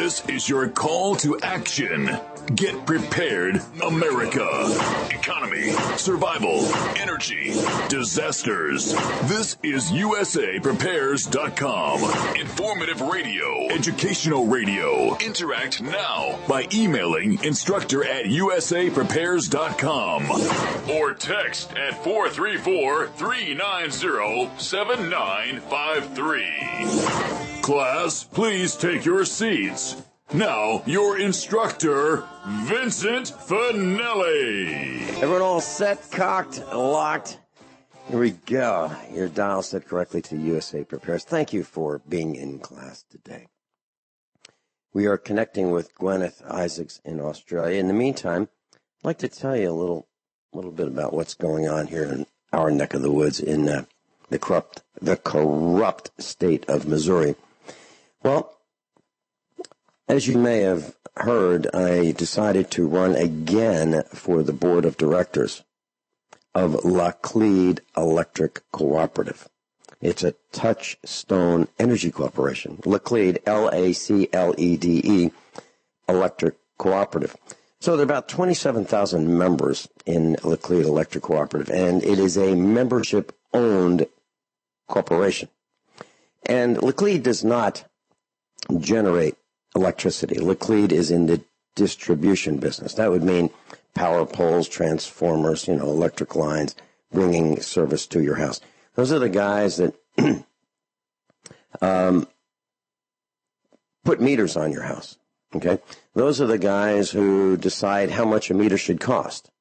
This is your call to action. Get prepared, America. Economy, survival, energy, disasters. This is USAPrepares.com. Informative radio, educational radio. Interact now by emailing instructor@USAPrepares.com or text at 434-390-7953. Class, please take your seats. Now, your instructor, Vincent Finelli. Everyone all set, cocked, locked? Here we go. Your dial set correctly to USA Prepares. Thank you for being in class today. We are connecting with Guineith Isaacs in Australia. In the meantime, I'd like to tell you a little bit about what's going on here in our neck of the woods in the corrupt state of Missouri. Well, as you may have heard, I decided to run again for the board of directors of Laclede Electric Cooperative. It's a touchstone energy corporation. Laclede, Laclede, Electric Cooperative. So there are about 27,000 members in Laclede Electric Cooperative, and it is a membership-owned corporation. And Laclede does not generate electricity. Laclede is in the distribution business. That would mean power poles, transformers, electric lines, bringing service to your house. Those are the guys that put meters on your house. Okay? Those are the guys who decide how much a meter should cost.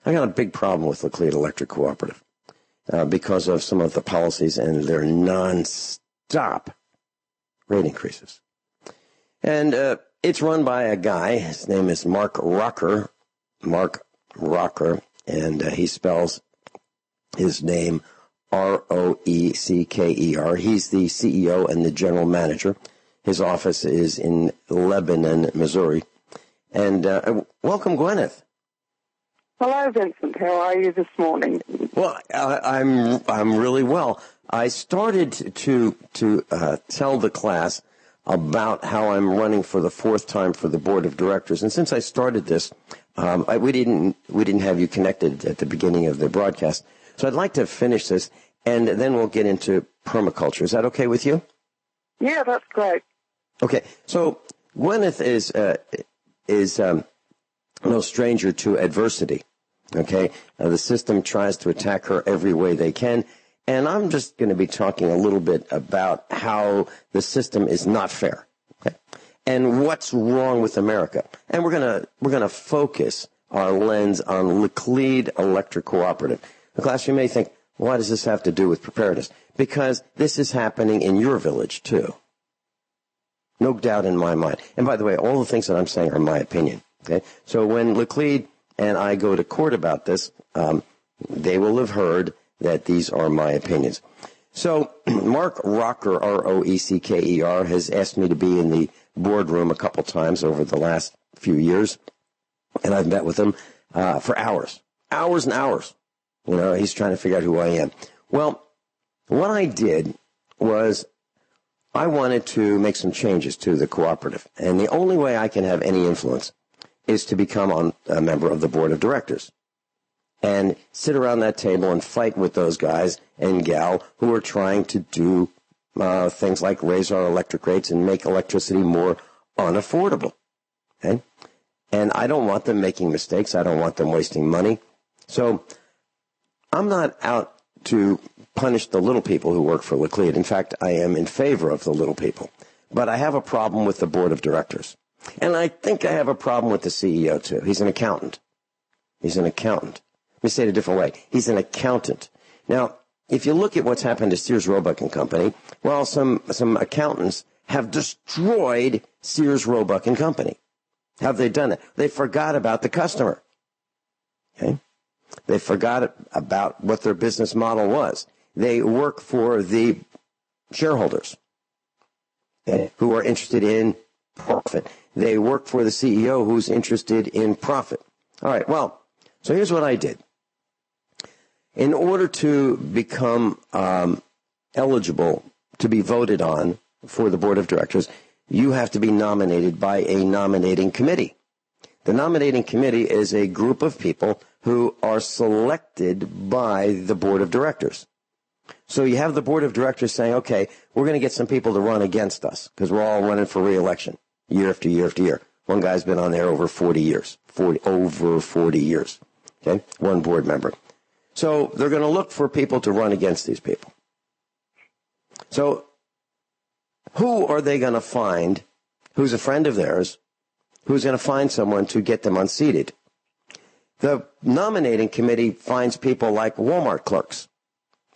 I got a big problem with Laclede Electric Cooperative because of some of the policies and their non-stop rate increases. And it's run by a guy. His name is Mark Rocker, and he spells his name Roecker. He's the CEO and the general manager. His office is in Lebanon, Missouri. And welcome, Guineith. Hello, Vincent. How are you this morning? Well, I'm really well. I started to tell the class about how I'm running for the fourth time for the board of directors, and since I started this, we didn't have you connected at the beginning of the broadcast. So I'd like to finish this, and then we'll get into permaculture. Is that okay with you? Yeah, that's great. Okay, so Guineith is no stranger to adversity. Okay, the system tries to attack her every way they can. And I'm just going to be talking a little bit about how the system is not fair, okay? And what's wrong with America. And we're going to focus our lens on Laclede Electric Cooperative. The class, you may think, why does this have to do with preparedness? Because this is happening in your village too. No doubt in my mind. And by the way, all the things that I'm saying are my opinion, okay? So when Laclede and I go to court about this, they will have heard that these are my opinions. So Mark Rocker, Roecker, has asked me to be in the boardroom a couple times over the last few years, and I've met with him for hours and hours. He's trying to figure out who I am. Well, what I did was I wanted to make some changes to the cooperative, and the only way I can have any influence is to become a member of the board of directors and sit around that table and fight with those guys and gal who are trying to do things like raise our electric rates and make electricity more unaffordable. Okay? And I don't want them making mistakes. I don't want them wasting money. So I'm not out to punish the little people who work for Laclede. In fact, I am in favor of the little people. But I have a problem with the board of directors. And I think I have a problem with the CEO, too. He's an accountant. Let me say it a different way. He's an accountant. Now, if you look at what's happened to Sears Roebuck and Company, well, some accountants have destroyed Sears Roebuck and Company. How have they done that? They forgot about the customer. Okay? They forgot about what their business model was. They work for the shareholders who are interested in profit. They work for the CEO who's interested in profit. All right, well, so here's what I did. In order to become eligible to be voted on for the board of directors, you have to be nominated by a nominating committee. The nominating committee is a group of people who are selected by the board of directors. So you have the board of directors saying, okay, we're going to get some people to run against us because we're all running for re-election year after year after year. One guy's been on there over 40 years, over 40 years, okay, one board member. So they're going to look for people to run against these people. So who are they going to find who's a friend of theirs, who's going to find someone to get them unseated? The nominating committee finds people like Walmart clerks.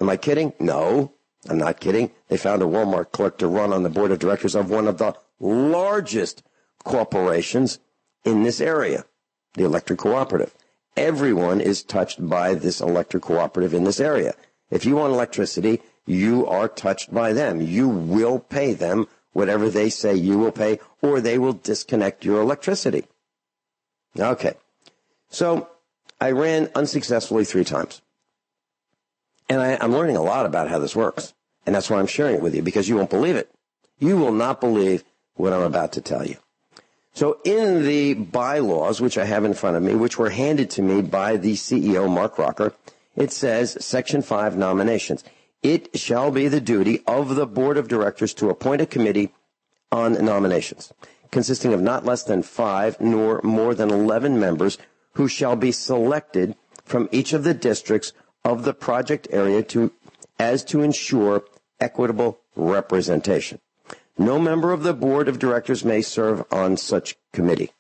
Am I kidding? No, I'm not kidding. They found a Walmart clerk to run on the board of directors of one of the largest corporations in this area, the electric cooperative. Everyone is touched by this electric cooperative in this area. If you want electricity, you are touched by them. You will pay them whatever they say you will pay, or they will disconnect your electricity. Okay. So I ran unsuccessfully 3 times. And I'm learning a lot about how this works. And that's why I'm sharing it with you, because you won't believe it. You will not believe what I'm about to tell you. So in the bylaws, which I have in front of me, which were handed to me by the CEO, Mark Rocker, it says, Section 5, nominations. It shall be the duty of the board of directors to appoint a committee on nominations, consisting of not less than 5 nor more than 11 members, who shall be selected from each of the districts of the project area to ensure equitable representation. No member of the board of directors may serve on such committee.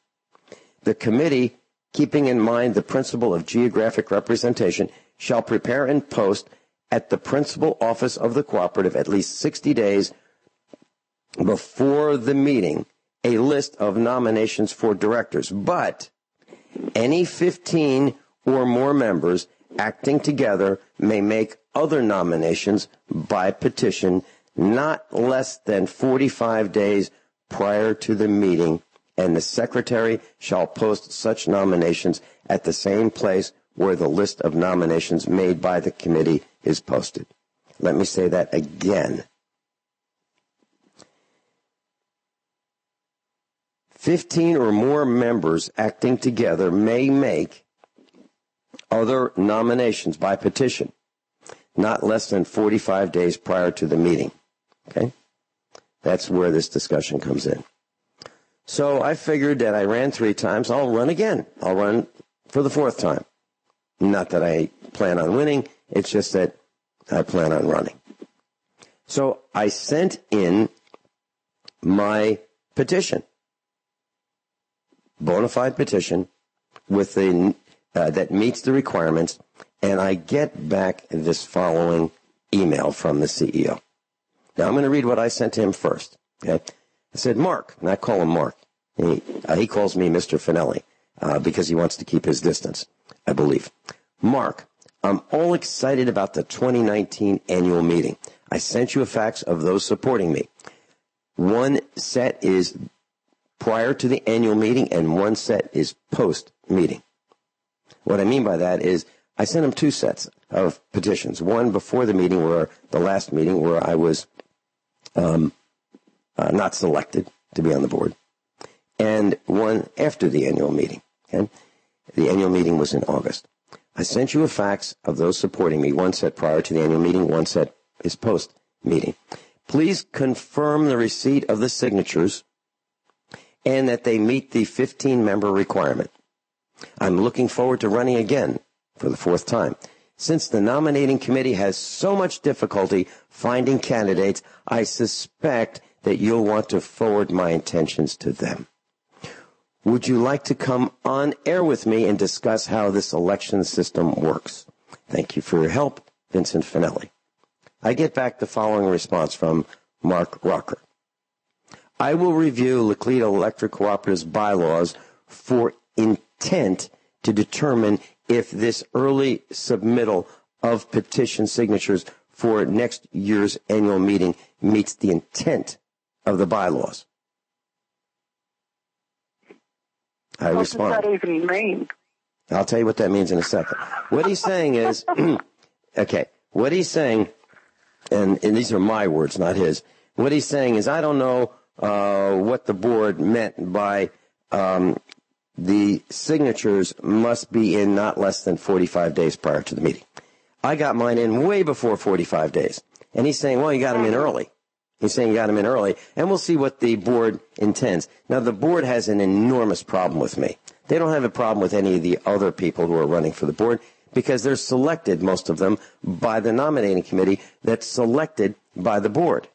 The committee, keeping in mind the principle of geographic representation, shall prepare and post at the principal office of the cooperative at least 60 days before the meeting a list of nominations for directors. But any 15 or more members acting together may make other nominations by petition not less than 45 days prior to the meeting, and the secretary shall post such nominations at the same place where the list of nominations made by the committee is posted. Let me say that again. 15 or more members acting together may make other nominations by petition not less than 45 days prior to the meeting. Okay? That's where this discussion comes in. So I figured that I ran 3 times. I'll run again. I'll run for the 4th time. Not that I plan on winning. It's just that I plan on running. So I sent in my petition, bona fide petition, with the that meets the requirements, and I get back this following email from the CEO. Now I'm going to read what I sent to him first. Okay, I said, Mark, and I call him Mark. He calls me Mr. Finelli because he wants to keep his distance, I believe. Mark, I'm all excited about the 2019 annual meeting. I sent you a fax of those supporting me. One set is prior to the annual meeting, and one set is post-meeting. What I mean by that is I sent him 2 sets of petitions, one before the meeting, where the last meeting where I was not selected to be on the board, and one after the annual meeting. Okay? The annual meeting was in August. I sent you a fax of those supporting me, one set prior to the annual meeting, one set is post-meeting. Please confirm the receipt of the signatures and that they meet the 15-member requirement. I'm looking forward to running again for the 4th time. Since the nominating committee has so much difficulty finding candidates, I suspect that you'll want to forward my intentions to them. Would you like to come on air with me and discuss how this election system works? Thank you for your help, Vincent Finelli. I get back the following response from Mark Rocker. I will review Laclede Electric Cooperative's bylaws for intent to determine if this early submittal of petition signatures for next year's annual meeting meets the intent of the bylaws. I respond. What does that even mean? I'll tell you what that means in a second. What he's saying is, okay, what he's saying, and these are my words, not his. What he's saying is, I don't know what the board meant by the signatures must be in not less than 45 days prior to the meeting. I got mine in way before 45 days. And he's saying, well, you got them in early. He's saying you got them in early, and we'll see what the board intends. Now, the board has an enormous problem with me. They don't have a problem with any of the other people who are running for the board because they're selected, most of them, by the nominating committee that's selected by the board.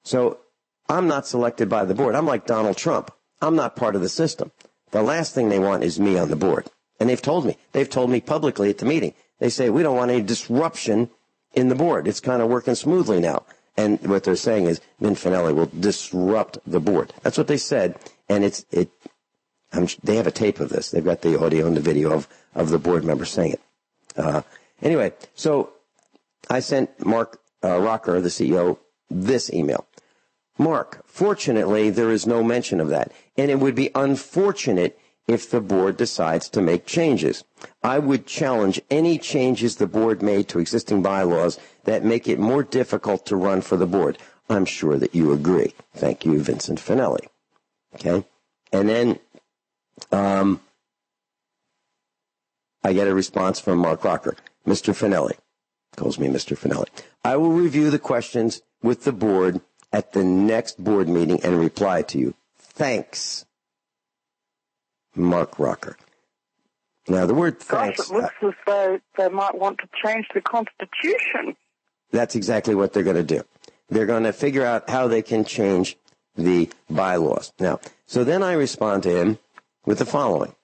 So I'm not selected by the board. I'm like Donald Trump. I'm not part of the system. The last thing they want is me on the board. And they've told me. They've told me publicly at the meeting. They say, we don't want any disruption in the board. It's kind of working smoothly now. And what they're saying is Vincent Finelli will disrupt the board. That's what they said. And they have a tape of this. They've got the audio and the video of the board member saying it. Anyway, so I sent Mark Rocker, the CEO, this email. Mark, fortunately, there is no mention of that. And it would be unfortunate if the board decides to make changes. I would challenge any changes the board made to existing bylaws that make it more difficult to run for the board. I'm sure that you agree. Thank you, Vincent Finelli. Okay? And then I get a response from Mark Rocker. Mr. Finelli, calls me Mr. Finelli. I will review the questions with the board at the next board meeting and reply to you. Thanks, Mark Rocker. Now, the word thanks... Gosh, it looks as though they might want to change the Constitution. That's exactly what they're going to do. They're going to figure out how they can change the bylaws. Now, so then I respond to him with the following.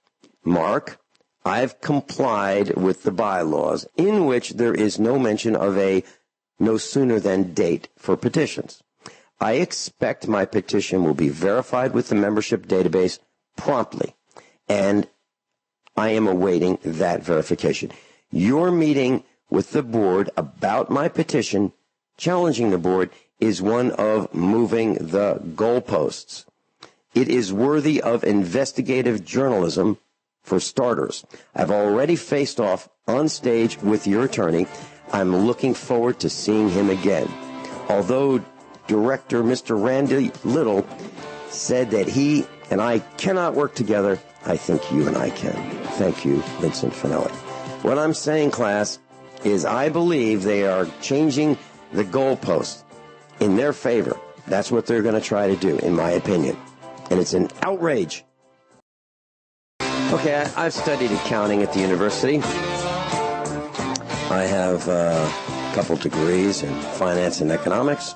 Mark, I've complied with the bylaws in which there is no mention of a no sooner than date for petitions. I expect my petition will be verified with the membership database promptly, and I am awaiting that verification. Your meeting with the board about my petition, challenging the board, is one of moving the goalposts. It is worthy of investigative journalism for starters. I've already faced off on stage with your attorney. I'm looking forward to seeing him again. Although Director Mr. Randy Little said that he and I cannot work together, I think you and I can. Thank you, Vincent Finelli. What I'm saying, class, is I believe they are changing the goalposts in their favor. That's what they're going to try to do, in my opinion. And it's an outrage. Okay, I've studied accounting at the university. I have a couple degrees in finance and economics.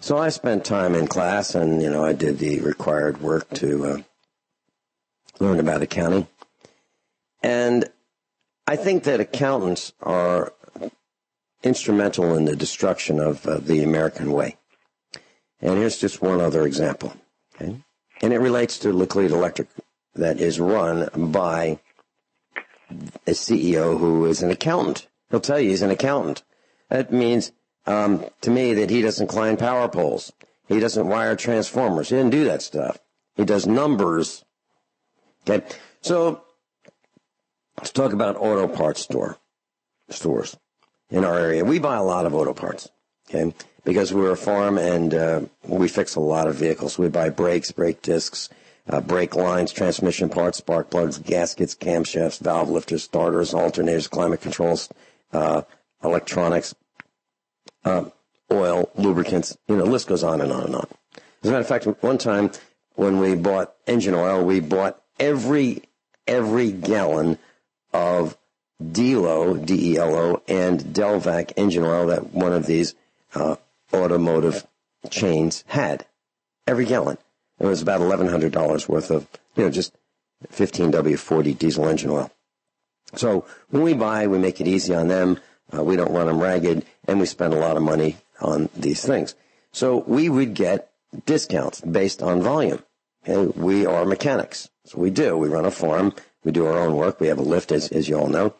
So I spent time in class and, I did the required work to learn about accounting. And I think that accountants are instrumental in the destruction of the American way. And here's just one other example. Okay? And it relates to Laclede Electric, that is run by a CEO who is an accountant. He'll tell you he's an accountant. That means, to me, that he doesn't climb power poles. He doesn't wire transformers. He didn't do that stuff. He does numbers. Okay, so let's talk about auto parts stores in our area. We buy a lot of auto parts, okay, because we're a farm and we fix a lot of vehicles. We buy brakes, brake discs, brake lines, transmission parts, spark plugs, gaskets, camshafts, valve lifters, starters, alternators, climate controls, electronics, oil, lubricants, the list goes on and on and on. As a matter of fact, one time when we bought engine oil, we bought every gallon of DELO, D-E-L-O, and Delvac engine oil that one of these automotive chains had. Every gallon. It was about $1,100 worth of, just 15W40 diesel engine oil. So when we buy, we make it easy on them. We don't run them ragged, and we spend a lot of money on these things. So we would get discounts based on volume. Okay? We are mechanics. So we do. We run a farm. We do our own work. We have a lift, as you all know.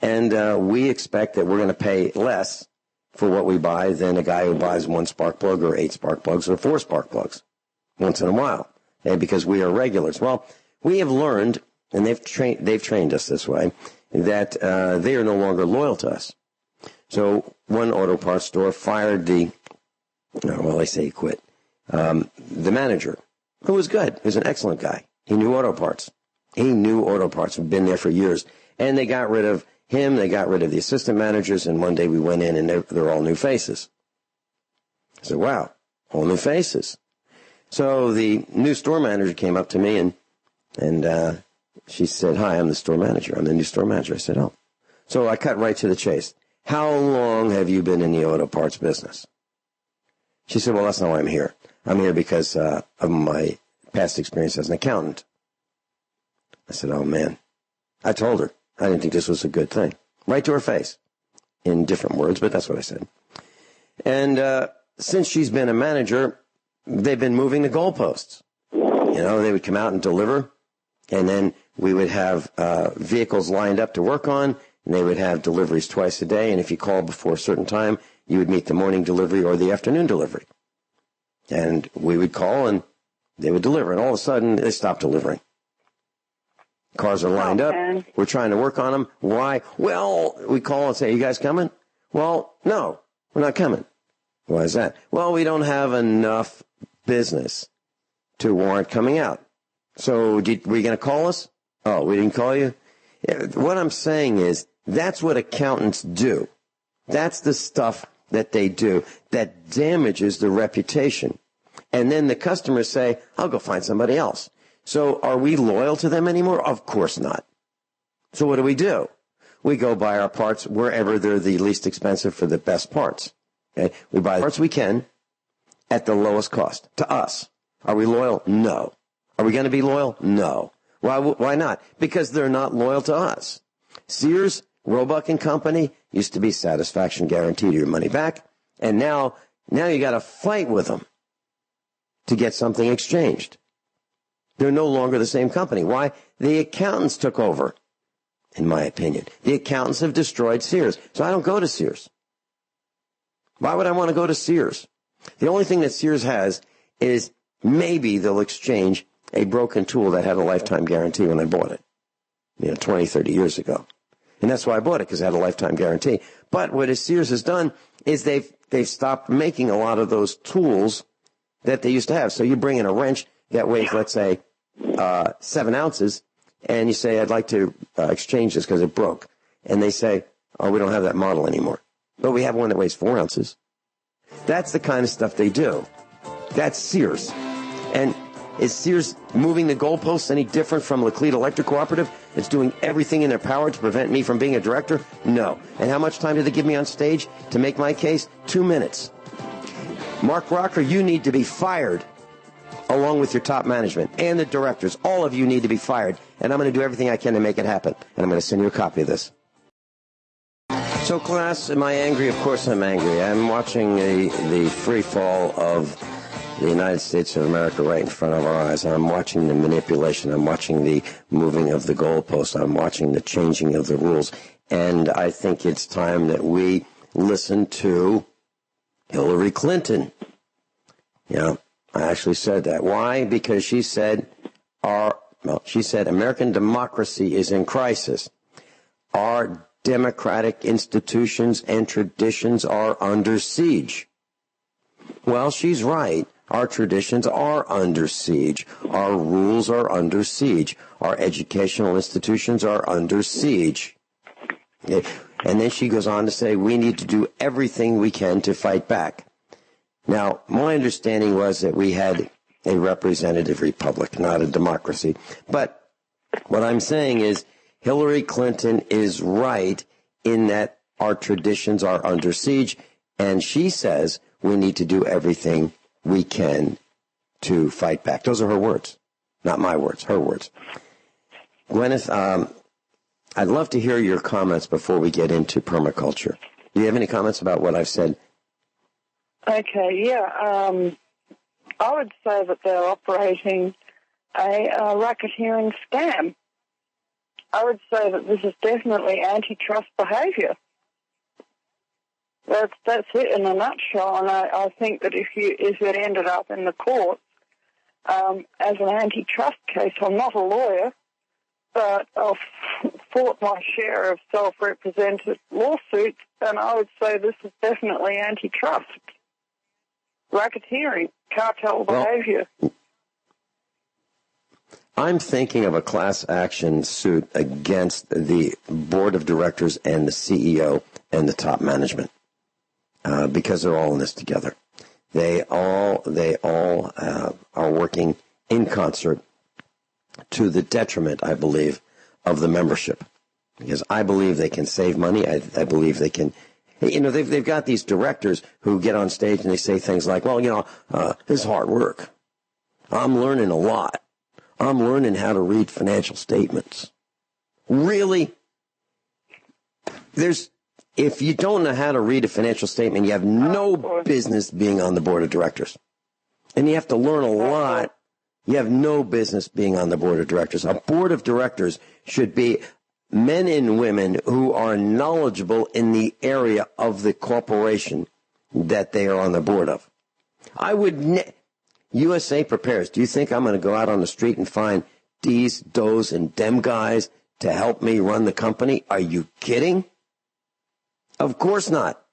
And we expect that we're going to pay less for what we buy than a guy who buys 1 spark plug or 8 spark plugs or 4 spark plugs once in a while, okay? Because we are regulars. Well, we have learned, and they've trained us this way, that they are no longer loyal to us. So one auto parts store fired they say he quit. the manager, who was good. He was an excellent guy. He knew auto parts. Had been there for years. And they got rid of him. They got rid of the assistant managers. And one day we went in, and they're all new faces. I said, wow, all new faces. So the new store manager came up to me, and she said, hi, I'm the store manager. I'm the new store manager. I said, oh. So I cut right to the chase. How long have you been in the auto parts business? She said, well, that's not why I'm here. I'm here because of my past experience as an accountant. I said, oh, man. I told her I didn't think this was a good thing. Right to her face. In different words, but that's what I said. And since she's been a manager, they've been moving the goalposts. You know, they would come out and deliver, and then we would have vehicles lined up to work on, and they would have deliveries twice a day, and if you called before a certain time, you would meet the morning delivery or the afternoon delivery. And we would call, and they would deliver, and all of a sudden, they stopped delivering. Cars are lined up. We're trying to work on them. Why? Well, we call and say, you guys coming? Well, no, we're not coming. Why is that? Well, we don't have enough business to warrant coming out. So were you going to call us? Oh, we didn't call you? Yeah, what I'm saying is that's what accountants do. That's the stuff that they do that damages the reputation. And then the customers say, I'll go find somebody else. So are we loyal to them anymore? Of course not. So what do? We go buy our parts wherever they're the least expensive for the best parts. Okay? We buy the parts we can at the lowest cost to us. Are we loyal? No. Are we going to be loyal? No. Why not? Because they're not loyal to us. Sears, Roebuck and Company used to be satisfaction guaranteed your money back. And now you got to fight with them to get something exchanged. They're no longer the same company. Why? The accountants took over, in my opinion. The accountants have destroyed Sears. So I don't go to Sears. Why would I want to go to Sears? The only thing that Sears has is maybe they'll exchange a broken tool that had a lifetime guarantee when I bought it, 20, 30 years ago. And that's why I bought it, because it had a lifetime guarantee. But what Sears has done is they've stopped making a lot of those tools that they used to have. So you bring in a wrench that weighs, let's say, 7 ounces, and you say, I'd like to exchange this because it broke. And they say, oh, we don't have that model anymore. But we have one that weighs 4 ounces. That's the kind of stuff they do. That's Sears. And is Sears moving the goalposts any different from Laclede Electric Cooperative? It's doing everything in their power to prevent me from being a director? No. And how much time did they give me on stage to make my case? 2 minutes. Mark Rocker, you need to be fired, along with your top management and the directors. All of you need to be fired. And I'm going to do everything I can to make it happen. And I'm going to send you a copy of this. So, class, am I angry? Of course I'm angry. I'm watching the free fall of the United States of America right in front of our eyes. I'm watching the manipulation. I'm watching the moving of the goalposts. I'm watching the changing of the rules. And I think it's time that we listen to Hillary Clinton. I actually said that. Why? Because she said American democracy is in crisis. Our democratic institutions and traditions are under siege. Well, she's right. Our traditions are under siege. Our rules are under siege. Our educational institutions are under siege. And then she goes on to say we need to do everything we can to fight back. Now, my understanding was that we had a representative republic, not a democracy. But what I'm saying is Hillary Clinton is right in that our traditions are under siege, and she says we need to do everything we can to fight back. Those are her words, not my words, her words. Guineith, I'd love to hear your comments before we get into permaculture. Do you have any comments about what I've said? Okay, yeah. I would say that they're operating a racketeering scam. I would say that this is definitely antitrust behaviour. That's it in a nutshell, and I think that if it ended up in the courts as an antitrust case, I'm not a lawyer, but I've fought my share of self-represented lawsuits, and I would say this is definitely antitrust. racketeering, cartel behavior. I'm thinking of a class action suit against the board of directors and the CEO and the top management because they're all in this together. They all are working in concert to the detriment, I believe, of the membership. Because I believe they can save money. I believe they can. They've got these directors who get on stage and they say things like, well, this is hard work. I'm learning a lot. I'm learning how to read financial statements. Really? If you don't know how to read a financial statement, you have no business being on the board of directors. And you have to learn a lot. You have no business being on the board of directors. A board of directors should be men and women who are knowledgeable in the area of the corporation that they are on the board of. USA Prepares. Do you think I'm going to go out on the street and find these, those, and them guys to help me run the company? Are you kidding? Of course not.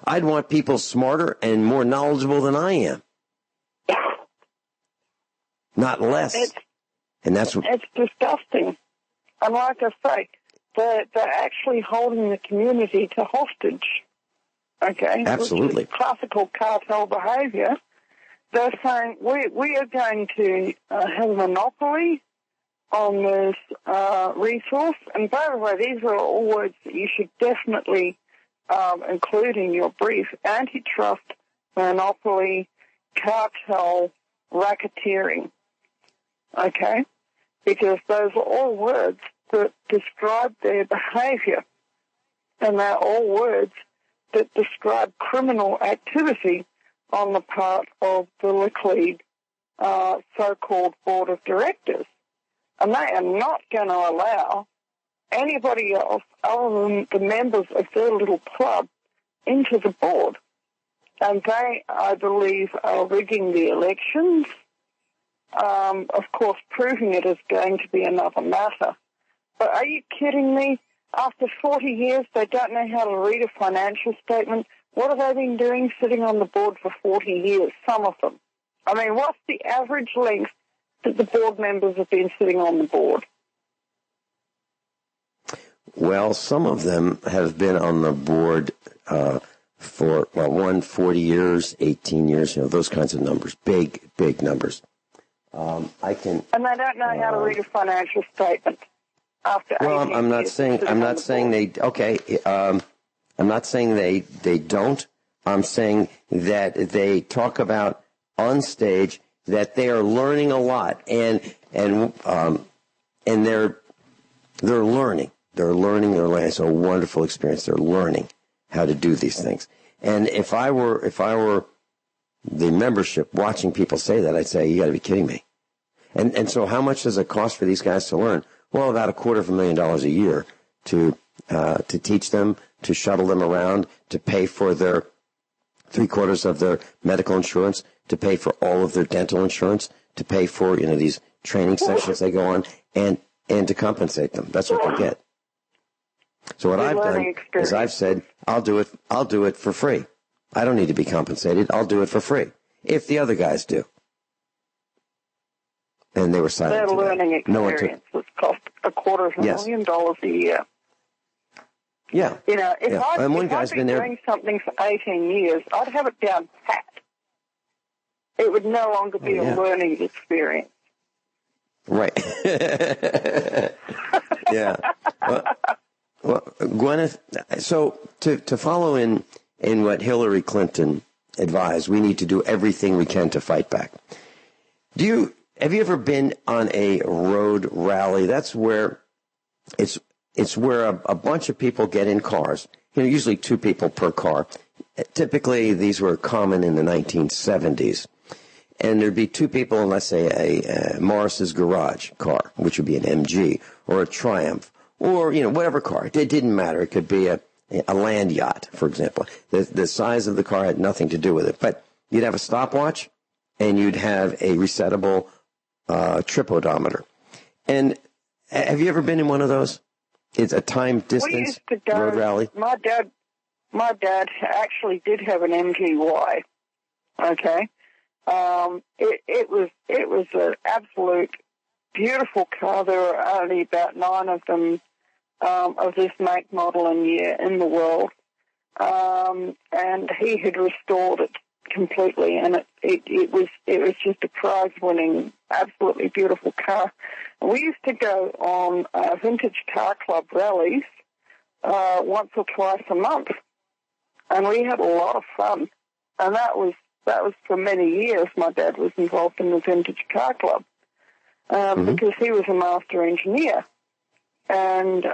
I'd want people smarter and more knowledgeable than I am. Not less. It's disgusting. And like I say, they're actually holding the community to hostage. Okay? Absolutely. Which is classical cartel behavior. They're saying, we are going to have a monopoly on this resource. And by the way, these are all words that you should definitely include in your brief. Antitrust, monopoly, cartel, racketeering. Okay? Because those are all words that describe their behavior. And they're all words that describe criminal activity on the part of the Laclede so-called board of directors. And they are not going to allow anybody else other than the members of their little club into the board. And they, I believe, are rigging the elections. Of course, proving it is going to be another matter. But are you kidding me? After 40 years, they don't know how to read a financial statement. What have they been doing sitting on the board for 40 years, some of them? I mean, what's the average length that the board members have been sitting on the board? Well, some of them have been on the board for, 40 years, 18 years, those kinds of numbers, big numbers. And they don't know how to read a financial statement after 18 years. I'm not saying they don't. I'm saying that they talk about on stage that they are learning a lot, and they're learning. They're learning. It's a wonderful experience. They're learning how to do these things. And if I were the membership watching people say that, I'd say, you got to be kidding me. And so how much does it cost for these guys to learn? Well, about $250,000 a year to teach them, to shuttle them around, to pay for their 3/4 of their medical insurance, to pay for all of their dental insurance, to pay for, these training sessions they go on, and to compensate them. That's what they get. So what I've done is I've said, I'll do it for free. I don't need to be compensated. I'll do it for free. If the other guys do. And they were silent. Their learning experience has cost $250,000 a year. Yeah. If I'd been doing something for 18 years, I'd have it down pat. It would no longer be a learning experience. Right. Yeah. Well, Guineith, so to follow in what Hillary Clinton advised, we need to do everything we can to fight back. Have you ever been on a road rally? That's where it's where a bunch of people get in cars, usually 2 people per car. Typically, these were common in the 1970s. And there'd be 2 people in, let's say, a Morris's Garage car, which would be an MG, or a Triumph, or, whatever car. It didn't matter. It could be a land yacht, for example. The size of the car had nothing to do with it. But you'd have a stopwatch, and you'd have a resettable trip odometer. And have you ever been in one of those? It's a time distance road rally. My dad actually did have an MGY, Okay. It was an absolute beautiful car. There were only about 9 of them of this make, model, and year in the world, and he had restored it completely, and it was just a prize-winning, absolutely beautiful car. And we used to go on vintage car club rallies once or twice a month, and we had a lot of fun. And that was for many years. My dad was involved in the vintage car club because he was a master engineer, and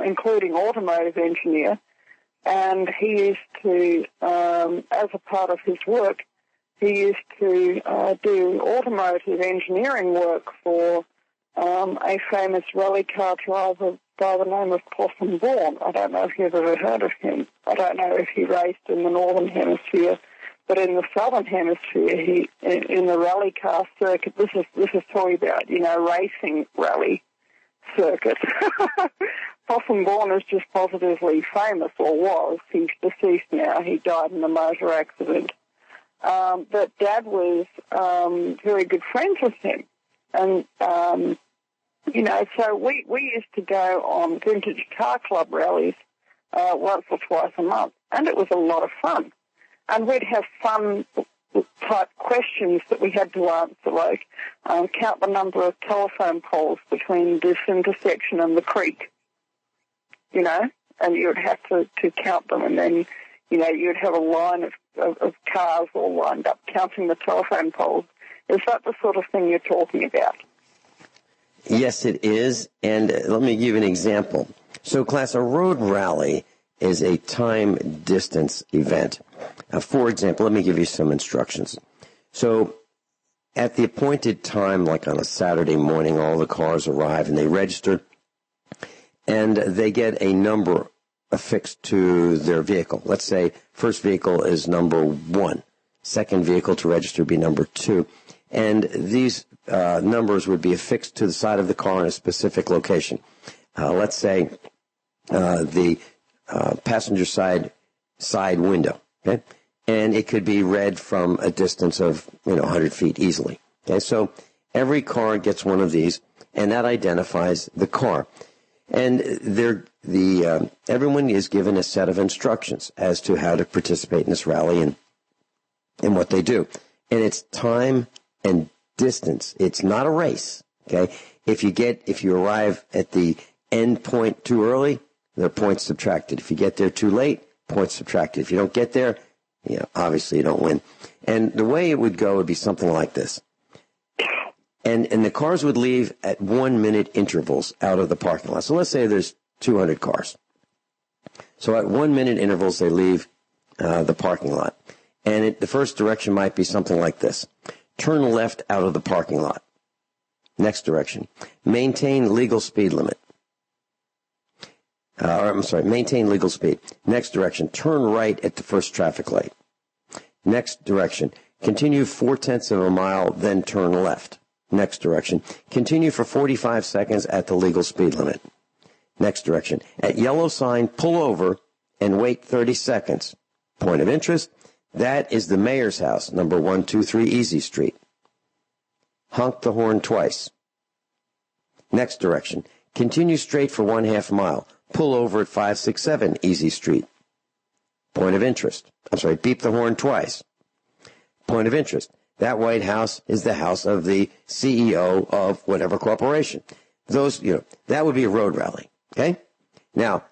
including automotive engineer. And he used to, as a part of his work, he used to do automotive engineering work for a famous rally car driver by the name of Possum Bourne. I don't know if you've ever heard of him. I don't know if he raced in the Northern Hemisphere, but in the Southern Hemisphere, he in the rally car circuit. This is talking about, racing rally circuit. Possum Bourne is just positively famous, or was. He's deceased now. He died in a motor accident. But Dad was very good friends with him. And, so we used to go on vintage car club rallies once or twice a month, and it was a lot of fun. And we'd have fun type questions that we had to answer, like count the number of telephone poles between this intersection and the creek, and you would have to count them, and then, you'd have a line of cars all lined up counting the telephone poles. Is that the sort of thing you're talking about? Yes, it is, and let me give you an example. So, class, a road rally is a time-distance event. For example, let me give you some instructions. So, at the appointed time, like on a Saturday morning, all the cars arrive and they register, and they get a number affixed to their vehicle. Let's say first vehicle is number 1. Second vehicle to register would be number 2. And these numbers would be affixed to the side of the car in a specific location. Let's say the passenger side window, okay? And it could be read from a distance of 100 feet easily. Okay, so every car gets one of these, and that identifies the car. And everyone is given a set of instructions as to how to participate in this rally and what they do. And it's time and distance. It's not a race. Okay, if you arrive at the end point too early, there are points subtracted. If you get there too late, points subtracted. If you don't get there, obviously you don't win. And the way it would go would be something like this. And the cars would leave at 1-minute intervals out of the parking lot. So let's say there's 200 cars. So at 1-minute intervals, they leave the parking lot. And the first direction might be something like this. Turn left out of the parking lot. Next direction. Maintain legal speed limit. Maintain legal speed. Next direction. Turn right at the first traffic light. Next direction. Continue 0.4 of a mile, then turn left. Next direction. Continue for 45 seconds at the legal speed limit. Next direction. At yellow sign, pull over and wait 30 seconds. Point of interest. That is the mayor's house, number 123 Easy Street. Honk the horn twice. Next direction. Continue straight for 1/2 mile. Pull over at 567 Easy Street. Point of interest. Beep the horn twice. Point of interest. That White House is the house of the CEO of whatever corporation. That would be a road rally. Okay? Now,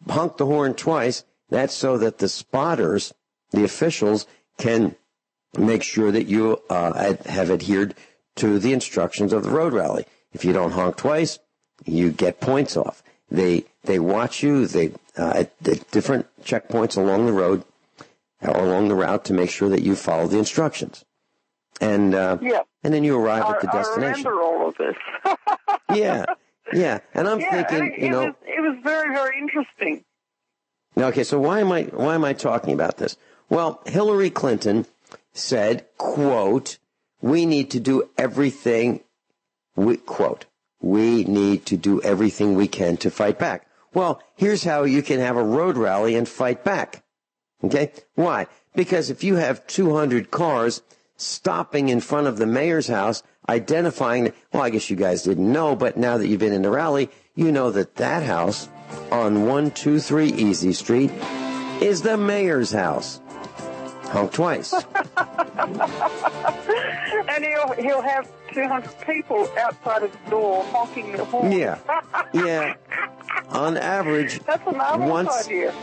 honk the horn twice. That's so that the spotters, the officials, can make sure that you have adhered to the instructions of the road rally. If you don't honk twice, you get points off. They watch you at the different checkpoints along the road, or along the route, to make sure that you follow the instructions. And then you arrive at the destination. I remember all of this. Yeah. And I'm thinking, it was very, very interesting. Okay, so why am I talking about this? Well, Hillary Clinton said, quote, we need to do everything, we need to do everything we can to fight back. Well, here's how you can have a road rally and fight back. Okay? Why? Because if you have 200 cars stopping in front of the mayor's house, identifying, well, I guess you guys didn't know, but now that you've been in the rally, you know that that house on 123 Easy Street is the mayor's house. Honk twice. And he'll have 200 people outside his door honking the horn. Yeah. Yeah. On average, that's a marvelous idea.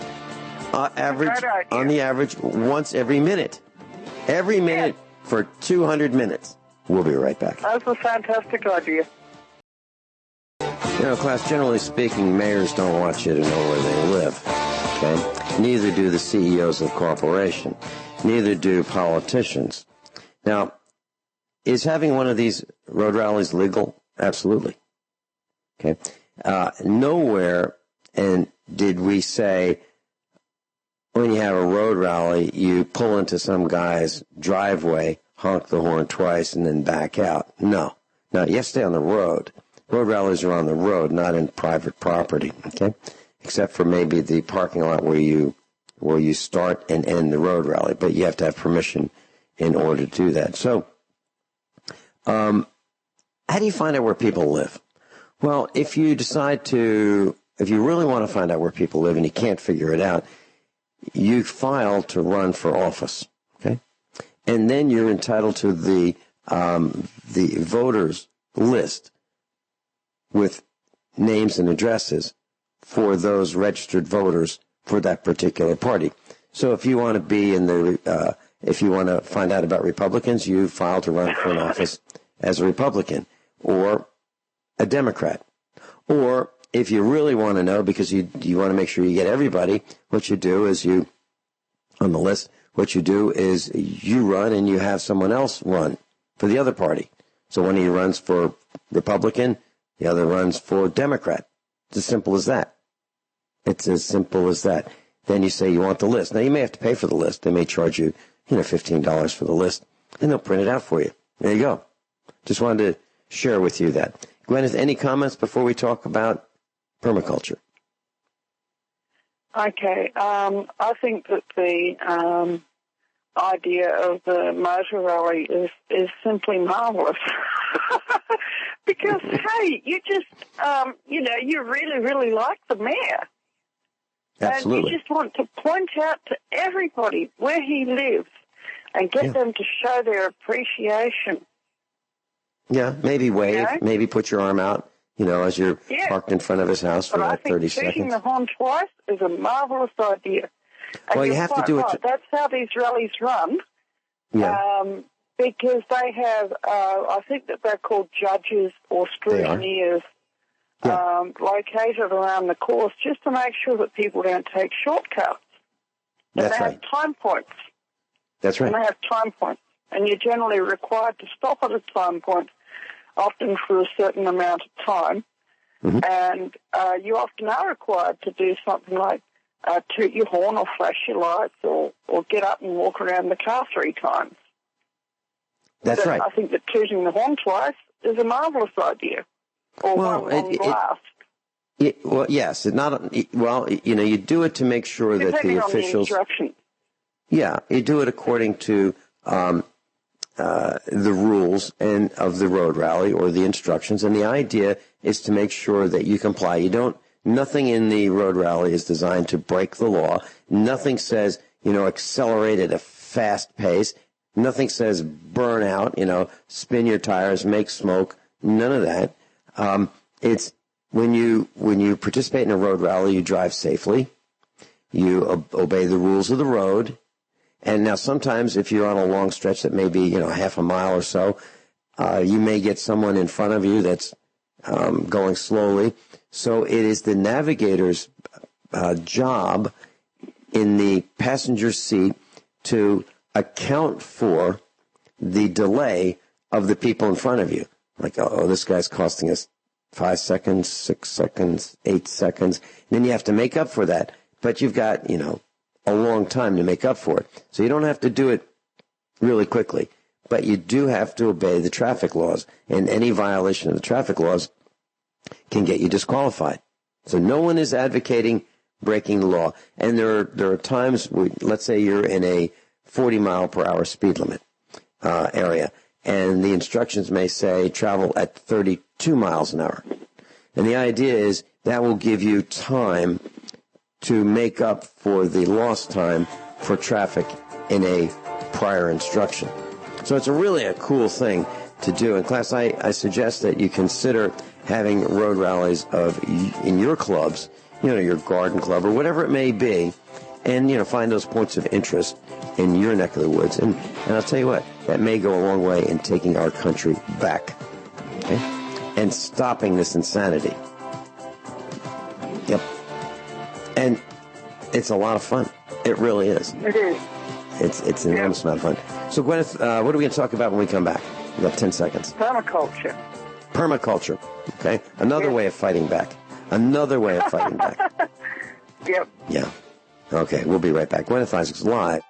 On the average, once every minute. Every minute for 200 minutes. We'll be right back. That's a fantastic idea. You know, class, generally speaking, mayors don't want you to know where they live. Okay? Neither do the CEOs of corporation. Neither do politicians. Now, is having one of these road rallies legal? Absolutely. Okay? Nowhere and did we say when you have a road rally, you pull into some guy's driveway, honk the horn twice, and then back out. No. No, you have to stay on the road. Road rallies are on the road, not in private property, okay? Except for maybe the parking lot where you start and end the road rally, but you have to have permission in order to do that. So, how do you find out where people live? Well, if you really want to find out where people live and you can't figure it out, you file to run for office, okay? And then you're entitled to the voters list with names and addresses for those registered voters for that particular party. So if you want to be if you want to find out about Republicans, you file to run for an office as a Republican or a Democrat. Or if you really want to know, because you want to make sure you get everybody, what you do is on the list, what you do is you run and you have someone else run for the other party. So one of you runs for Republican, the other runs for Democrat. It's as simple as that. It's as simple as that. Then you say you want the list. Now, you may have to pay for the list. They may charge you, $15 for the list, and they'll print it out for you. There you go. Just wanted to share with you that. Guineith, any comments before we talk about permaculture? Okay. I think that the idea of the motor rally is simply marvelous. Because, hey, you just, you really, really like the mayor. Absolutely. And you just want to point out to everybody where he lives and get them to show their appreciation. Yeah, maybe wave, maybe put your arm out, as you're parked in front of his house for like 30 seconds. But I think tooting the horn twice is a marvelous idea. And well, you have to do it. That's how these rallies run. Yeah. Because they have, I think that they're called judges or scrutineers located around the course just to make sure that people don't take shortcuts. And That's they right. have time points. That's right. And they have time points. And you're generally required to stop at a time point, often for a certain amount of time. Mm-hmm. And you often are required to do something like toot your horn or flash your lights or get up and walk around the car 3 times. That's right. I think that tooting the horn twice is a marvelous idea. Or one long blast. Well, yes. You do it to make sure that the officials. Yeah, you do it according to the rules and of the road rally or the instructions, and the idea is to make sure that you comply. Nothing in the road rally is designed to break the law. Nothing says accelerate at a fast pace. Nothing says burn out, spin your tires, make smoke. None of that. It's when you participate in a road rally, you drive safely. You obey the rules of the road. And now sometimes if you're on a long stretch that may be, half a mile or so, you may get someone in front of you that's going slowly. So it is the navigator's job in the passenger seat to account for the delay of the people in front of you. Like, this guy's costing us 5 seconds, 6 seconds, 8 seconds. And then you have to make up for that. But you've got, a long time to make up for it. So you don't have to do it really quickly. But you do have to obey the traffic laws. And any violation of the traffic laws can get you disqualified. So no one is advocating breaking the law. And there are times, let's say you're in a 40-mile-per-hour speed limit area, and the instructions may say travel at 32 miles an hour. And the idea is that will give you time to make up for the lost time for traffic in a prior instruction. So it's really a cool thing to do. In class, I suggest that you consider having road rallies in your clubs, your garden club or whatever it may be, and, find those points of interest in your neck of the woods. And I'll tell you what, that may go a long way in taking our country back, okay? And stopping this insanity. Yep. And it's a lot of fun. It really is. It is. It's an enormous amount of fun. So, Guineith, what are we going to talk about when we come back? We've got 10 seconds. Permaculture. Permaculture, okay? Another way of fighting back. Another way of fighting back. Yep. Yeah. Okay, we'll be right back. Guineith Isaacs live.